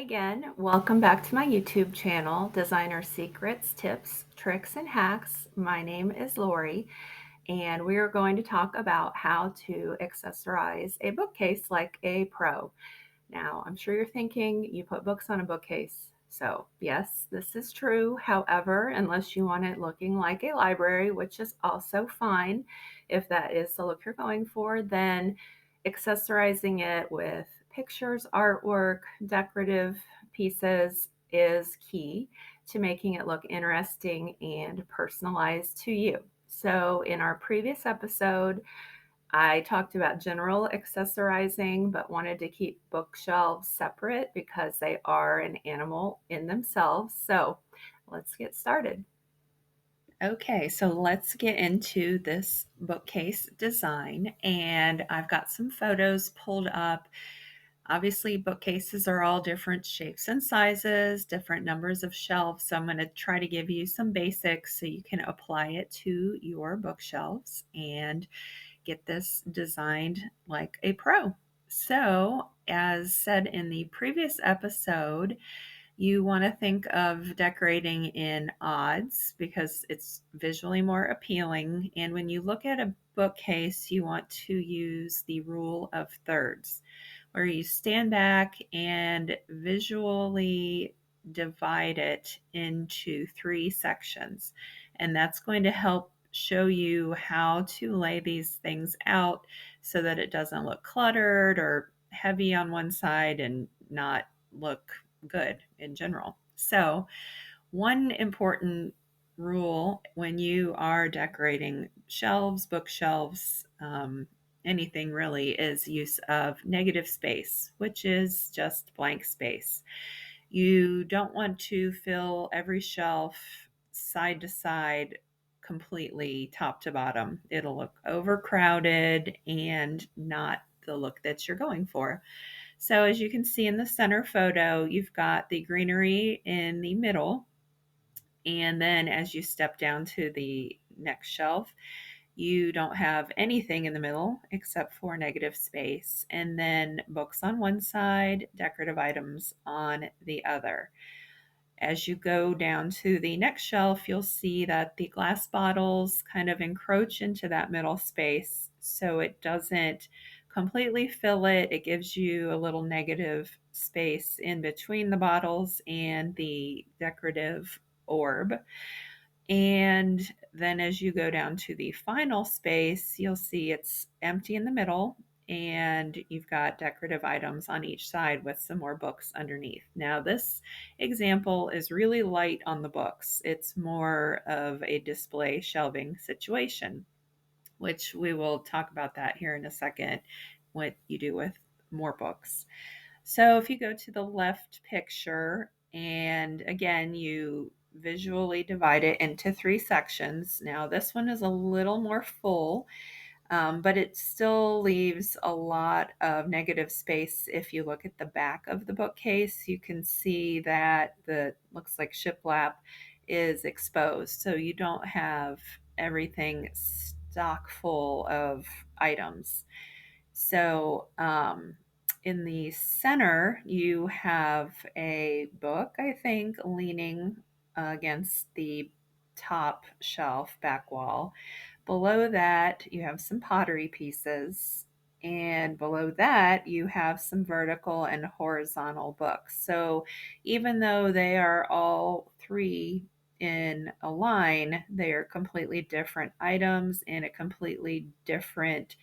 again. Welcome back to my YouTube channel, Designer Secrets, Tips, Tricks, and Hacks. My name is Lori, and we are going to talk about how to accessorize a bookcase like a pro. Now, I'm sure you're thinking you put books on a bookcase. So, yes, this is true. However, unless you want it looking like a library, which is also fine, if that is the look you're going for, then accessorizing it with pictures, artwork, decorative pieces is key to making it look interesting and personalized to you. So, in our previous episode, I talked about general accessorizing, but wanted to keep bookshelves separate because they are an animal in themselves. So let's get started. Okay, so let's get into this bookcase design. And I've got some photos pulled up. Obviously, bookcases are all different shapes and sizes, different numbers of shelves. So I'm going to try to give you some basics so you can apply it to your bookshelves and get this designed like a pro. So, as said in the previous episode, you want to think of decorating in odds because it's visually more appealing. And when you look at a bookcase, you want to use the rule of thirds, where you stand back and visually divide it into three sections. And that's going to help show you how to lay these things out so that it doesn't look cluttered or heavy on one side and not look good in general. So, one important rule when you are decorating shelves, bookshelves, anything really, is use of negative space, which is just blank space. You don't want to fill every shelf side to side completely top to bottom. It'll look overcrowded and not the look that you're going for. So as you can see in the center photo, you've got the greenery in the middle. And then as you step down to the next shelf, you don't have anything in the middle except for negative space. And then books on one side, decorative items on the other. As you go down to the next shelf, you'll see that the glass bottles kind of encroach into that middle space so it doesn't completely fill it. It gives you a little negative space in between the bottles and the decorative orb. And then as you go down to the final space, you'll see it's empty in the middle and you've got decorative items on each side with some more books underneath. Now, this example is really light on the books. It's more of a display shelving situation, which we will talk about that here in a second, what you do with more books. So if you go to the left picture, and again, you visually divide it into three sections. Now, this one is a little more full, but it still leaves a lot of negative space. If you look at the back of the bookcase, you can see that the looks like shiplap is exposed. So you don't have everything stock full of items. So, in the center, you have a book, I think, leaning against the top shelf back wall. Below that, you have some pottery pieces. And below that, you have some vertical and horizontal books. So, even though they are all three in a line, they are completely different items in a completely different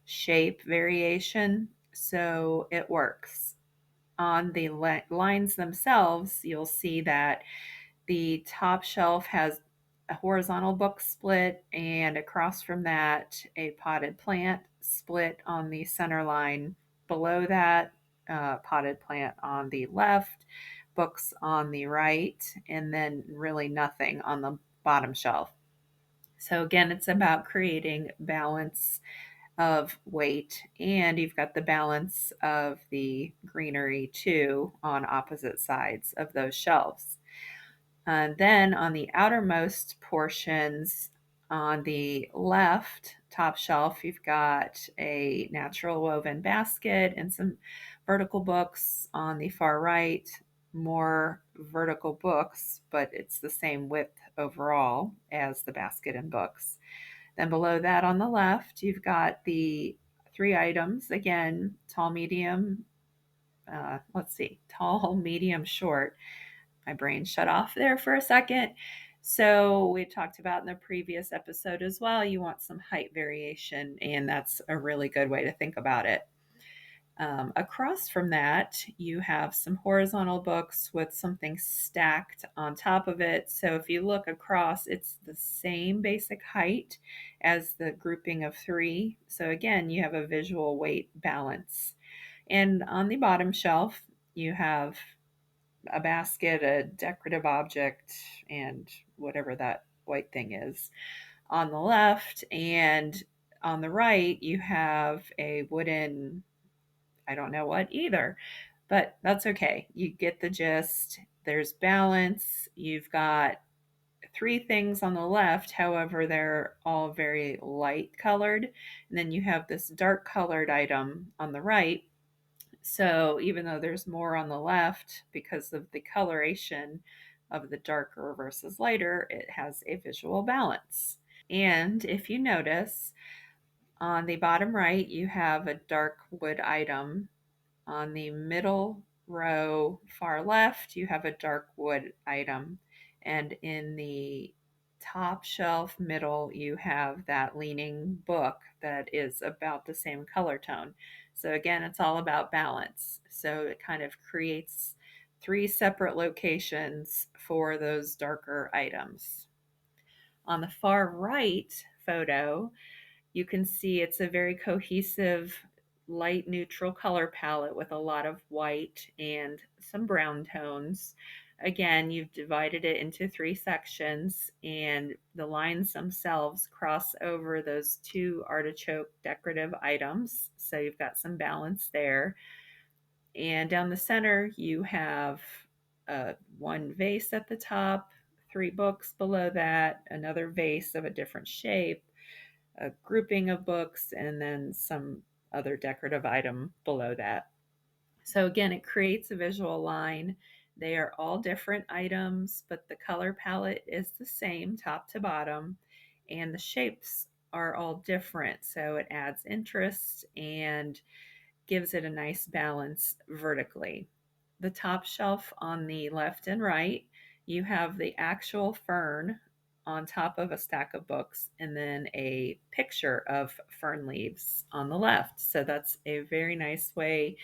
shape variation, so it works. On the lines themselves, you'll see that the top shelf has a horizontal book split, and across from that, a potted plant split on the center line. Below that, potted plant on the left, books on the right, and then really nothing on the bottom shelf. So, again, it's about creating balance of weight, and you've got the balance of the greenery too on opposite sides of those shelves. And then on the outermost portions on the left top shelf, you've got a natural woven basket and some vertical books. On the far right, more vertical books, but it's the same width overall as the basket and books. Then below that on the left, you've got the 3 items again: tall, medium, tall, medium, short. My brain shut off there for a second. So, we talked about in the previous episode as well, you want some height variation, and that's a really good way to think about it. Across from that, you have some horizontal books with something stacked on top of it. So if you look across, it's the same basic height as the grouping of 3. So again, you have a visual weight balance. And on the bottom shelf, you have a basket, a decorative object, and whatever that white thing is on the left. And on the right, you have a wooden, I don't know what either, but that's okay. You get the gist. There's balance. You've got 3 things on the left, however, they're all very light colored. And then you have this dark colored item on the right. So even though there's more on the left because of the coloration of the darker versus lighter, it has a visual balance. And if you notice, on the bottom right, you have a dark wood item. On the middle row, far left, you have a dark wood item. And in the top shelf middle, you have that leaning book that is about the same color tone. So again, it's all about balance. So it kind of creates 3 separate locations for those darker items. On the far right photo, you can see it's a very cohesive light neutral color palette with a lot of white and some brown tones. Again, you've divided it into 3 sections, and the lines themselves cross over those 2 artichoke decorative items. So you've got some balance there. And down the center, you have 1 vase at the top, 3 books below that, another vase of a different shape, a grouping of books, and then some other decorative item below that. So again, it creates a visual line. They are all different items, but the color palette is the same top to bottom, and the shapes are all different. So it adds interest and gives it a nice balance vertically. The top shelf on the left and right, you have the actual fern on top of a stack of books, and then a picture of fern leaves on the left. So that's a very nice way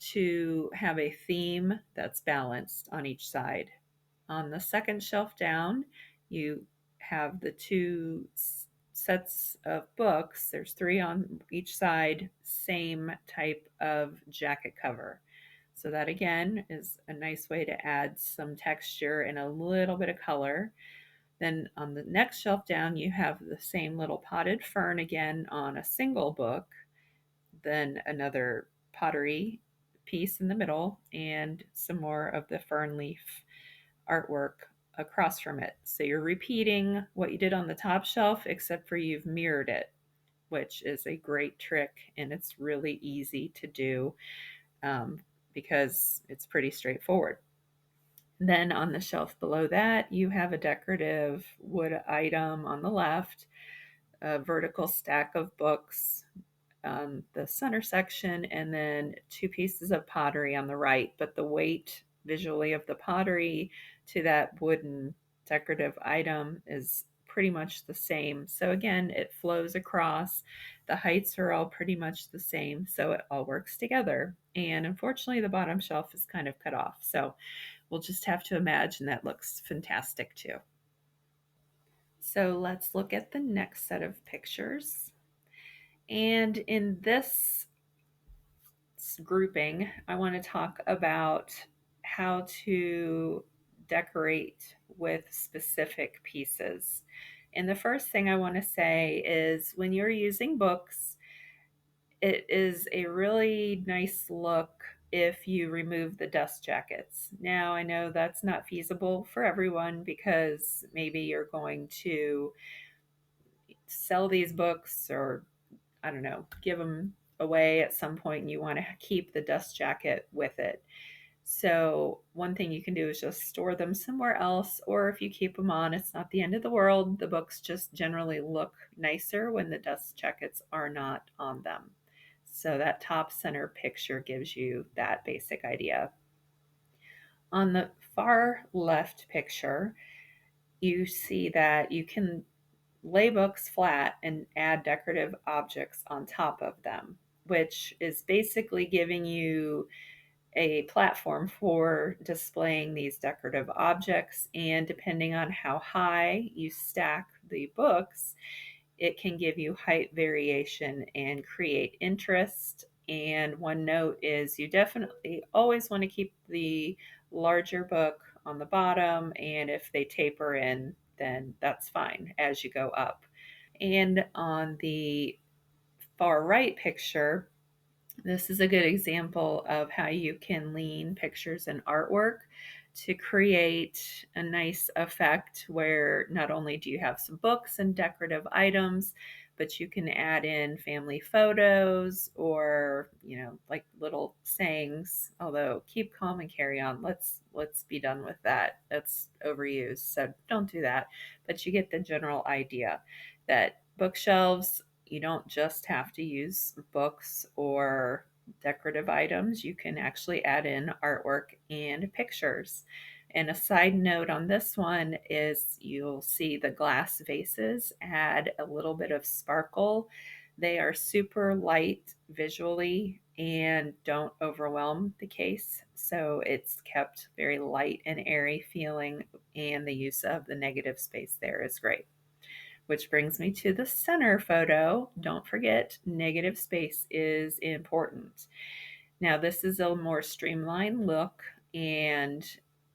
to have a theme that's balanced on each side. On the second shelf down, you have the 2 sets of books. There's 3 on each side, same type of jacket cover. So that again is a nice way to add some texture and a little bit of color. Then on the next shelf down, you have the same little potted fern again on a single book, then another pottery piece in the middle, and some more of the fern leaf artwork across from it. So you're repeating what you did on the top shelf, except for you've mirrored it, which is a great trick, and it's really easy to do because it's pretty straightforward. Then on the shelf below that, you have a decorative wood item on the left, a vertical stack of books on the center section, and then 2 pieces of pottery on the right. But the weight visually of the pottery to that wooden decorative item is pretty much the same. So again, it flows across. The heights are all pretty much the same, so it all works together. And unfortunately, the bottom shelf is kind of cut off. So we'll just have to imagine that looks fantastic too. So let's look at the next set of pictures. And in this grouping, I want to talk about how to decorate with specific pieces. And the first thing I want to say is when you're using books, it is a really nice look if you remove the dust jackets. Now, I know that's not feasible for everyone because maybe you're going to sell these books, or I don't know, give them away at some point and you want to keep the dust jacket with it. So one thing you can do is just store them somewhere else, or if you keep them on, it's not the end of the world. The books just generally look nicer when the dust jackets are not on them. So that top center picture gives you that basic idea. On the far left picture, you see that you can lay books flat and add decorative objects on top of them, which is basically giving you a platform for displaying these decorative objects. And depending on how high you stack the books, it can give you height variation and create interest. And one note is you definitely always want to keep the larger book on the bottom, and if they taper in, then that's fine as you go up. And on the far right picture, this is a good example of how you can lean pictures and artwork to create a nice effect where not only do you have some books and decorative items, but you can add in family photos or, like little sayings, although keep calm and carry on. Let's be done with that. That's overused. So don't do that. But you get the general idea that bookshelves, you don't just have to use books or decorative items. You can actually add in artwork and pictures. And a side note on this one is you'll see the glass vases add a little bit of sparkle. They are super light visually and don't overwhelm the case. So it's kept very light and airy feeling, and the use of the negative space there is great. Which brings me to the center photo. Don't forget, negative space is important. Now, this is a more streamlined look, and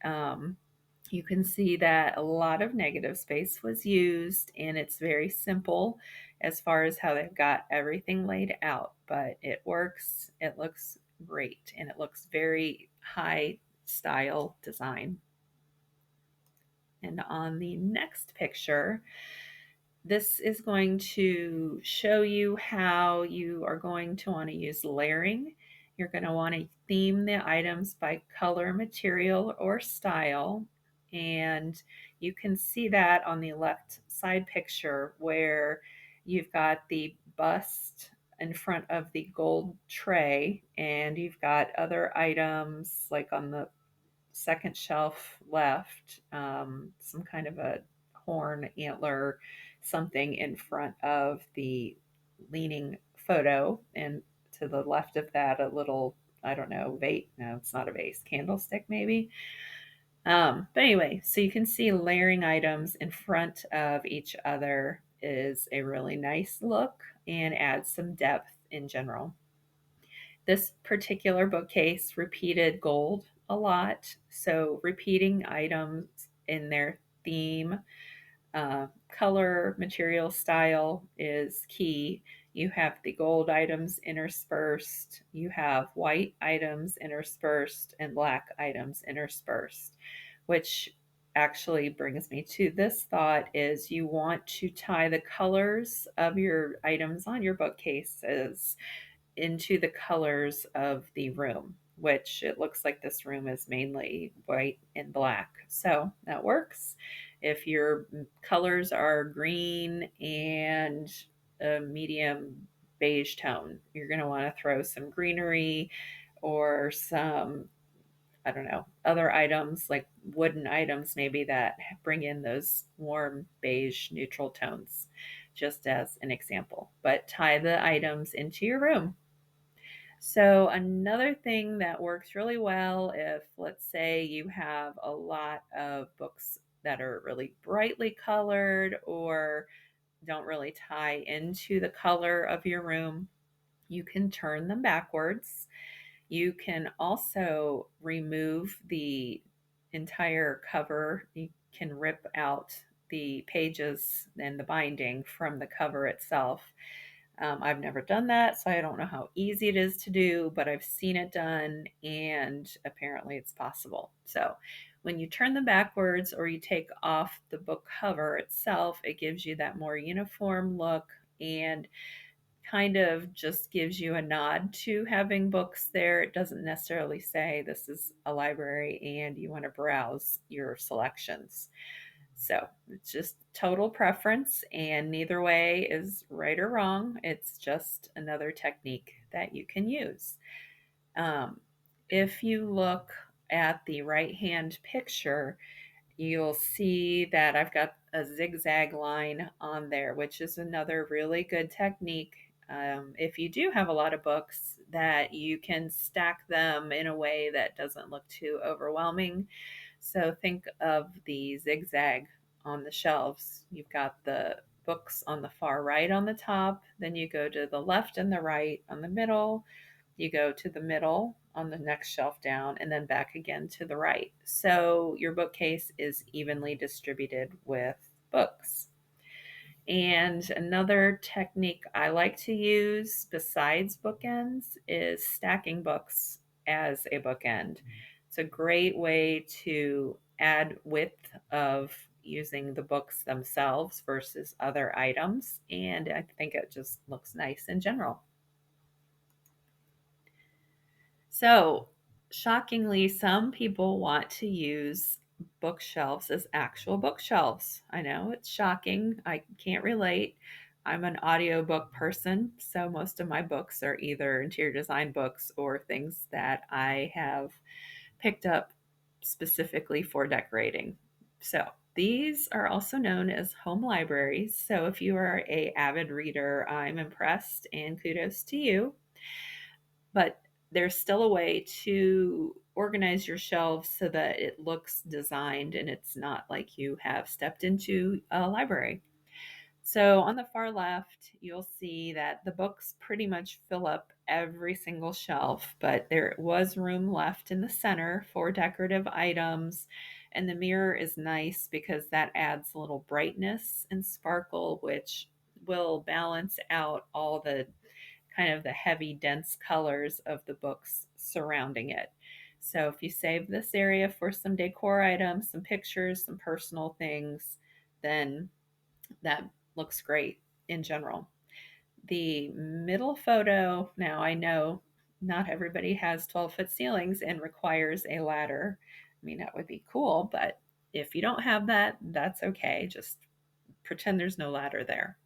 um, you can see that a lot of negative space was used, and it's very simple as far as how they've got everything laid out, but it works. It looks great, and it looks very high style design. And on the next picture, this is going to show you how you are going to want to use layering. You're going to want to theme the items by color, material, or style. And you can see that on the left side picture where you've got the bust in front of the gold tray, and you've got other items like on the second shelf left, some kind of a horn, antler, something in front of the leaning photo. And to the left of that, a little, I don't know, vase. No, it's not a vase, candlestick maybe. But anyway, so you can see layering items in front of each other is a really nice look and adds some depth in general. This particular bookcase repeated gold a lot, so repeating items in their theme, color, material, style is key. You have the gold items interspersed, you have white items interspersed, and black items interspersed, which actually brings me to this thought is you want to tie the colors of your items on your bookcases into the colors of the room, which it looks like this room is mainly white and black. So that works. If your colors are green and a medium beige tone, you're going to want to throw some greenery or some, I don't know, other items like wooden items maybe that bring in those warm beige neutral tones, just as an example. But tie the items into your room. So, another thing that works really well if, let's say, you have a lot of books that are really brightly colored or don't really tie into the color of your room, you can turn them backwards. You can also remove the entire cover. You can rip out the pages and the binding from the cover itself. I've never done that, so I don't know how easy it is to do, but I've seen it done, and apparently it's possible. So when you turn them backwards or you take off the book cover itself, it gives you that more uniform look and kind of just gives you a nod to having books there. It doesn't necessarily say this is a library and you want to browse your selections. So it's just total preference, and neither way is right or wrong. It's just another technique that you can use. Um, if you look at the right hand picture, you'll see that I've got a zigzag line on there, which is another really good technique. If you do have a lot of books, that you can stack them in a way that doesn't look too overwhelming. So think of the zigzag on the shelves. You've got the books on the far right on the top, then you go to the left and the right on the middle, you go to the middle on the next shelf down, and then back again to the right. So your bookcase is evenly distributed with books. And another technique I like to use besides bookends is stacking books as a bookend. It's a great way to add width of using the books themselves versus other items. And I think it just looks nice in general. So, shockingly, some people want to use bookshelves as actual bookshelves. I know it's shocking. I can't relate. I'm an audiobook person, so most of my books are either interior design books or things that I have picked up specifically for decorating. So, these are also known as home libraries. So, if you are a avid reader, I'm impressed and kudos to you. But there's still a way to organize your shelves so that it looks designed and it's not like you have stepped into a library. So on the far left, you'll see that the books pretty much fill up every single shelf, but there was room left in the center for decorative items. And the mirror is nice because that adds a little brightness and sparkle, which will balance out all the kind of the heavy, dense colors of the books surrounding it. So if you save this area for some decor items, some pictures, some personal things, then that looks great in general. The middle photo, now I know not everybody has 12-foot ceilings and requires a ladder. I mean, that would be cool, but if you don't have that, that's okay. Just pretend there's no ladder there.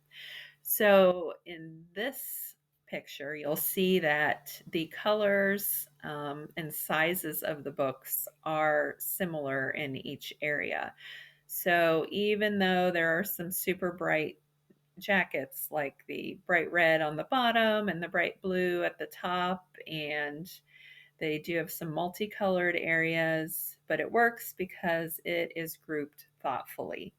So in this picture, you'll see that the colors and sizes of the books are similar in each area. So even though there are some super bright jackets, like the bright red on the bottom and the bright blue at the top, and they do have some multicolored areas, but it works because it is grouped thoughtfully.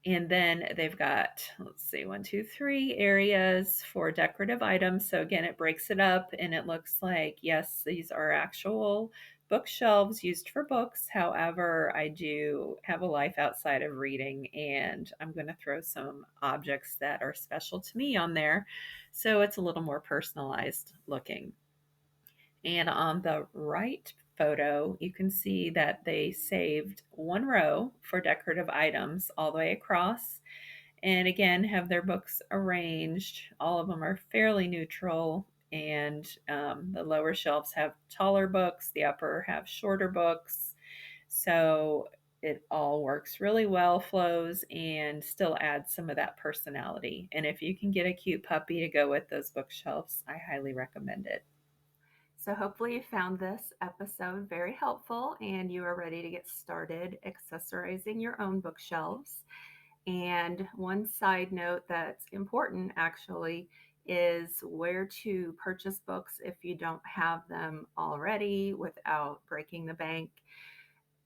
And then they've got, let's see, 1, 2, 3 areas for decorative items. So again, it breaks it up and it looks like, yes, these are actual bookshelves used for books. However, I do have a life outside of reading, and I'm going to throw some objects that are special to me on there. So it's a little more personalized looking. And on the right photo, you can see that they saved one row for decorative items all the way across. And again, have their books arranged. All of them are fairly neutral. And the lower shelves have taller books, the upper have shorter books. So it all works really well, flows, and still adds some of that personality. And if you can get a cute puppy to go with those bookshelves, I highly recommend it. So, hopefully, you found this episode very helpful and you are ready to get started accessorizing your own bookshelves. And one side note that's important actually is where to purchase books if you don't have them already without breaking the bank.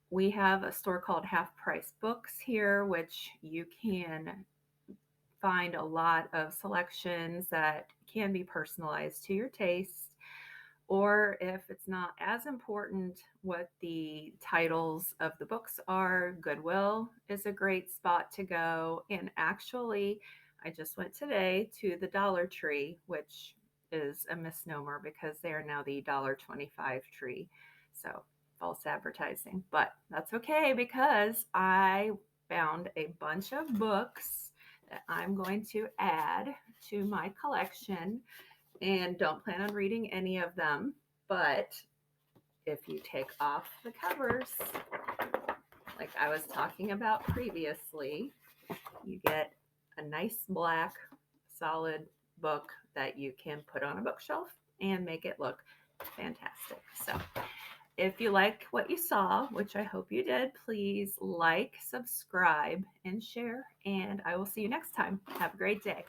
We have a store called Half Price Books here, which you can find a lot of selections that can be personalized to your taste. Or if it's not as important what the titles of the books are, Goodwill is a great spot to go. And actually, I just went today to the Dollar Tree, which is a misnomer because they are now the $1.25 tree. So false advertising. But that's okay because I found a bunch of books that I'm going to add to my collection and don't plan on reading any of them. But if you take off the covers, like I was talking about previously, you get a nice black solid book that you can put on a bookshelf and make it look fantastic. So if you like what you saw, which I hope you did, please like, subscribe, and share. And I will see you next time. Have a great day.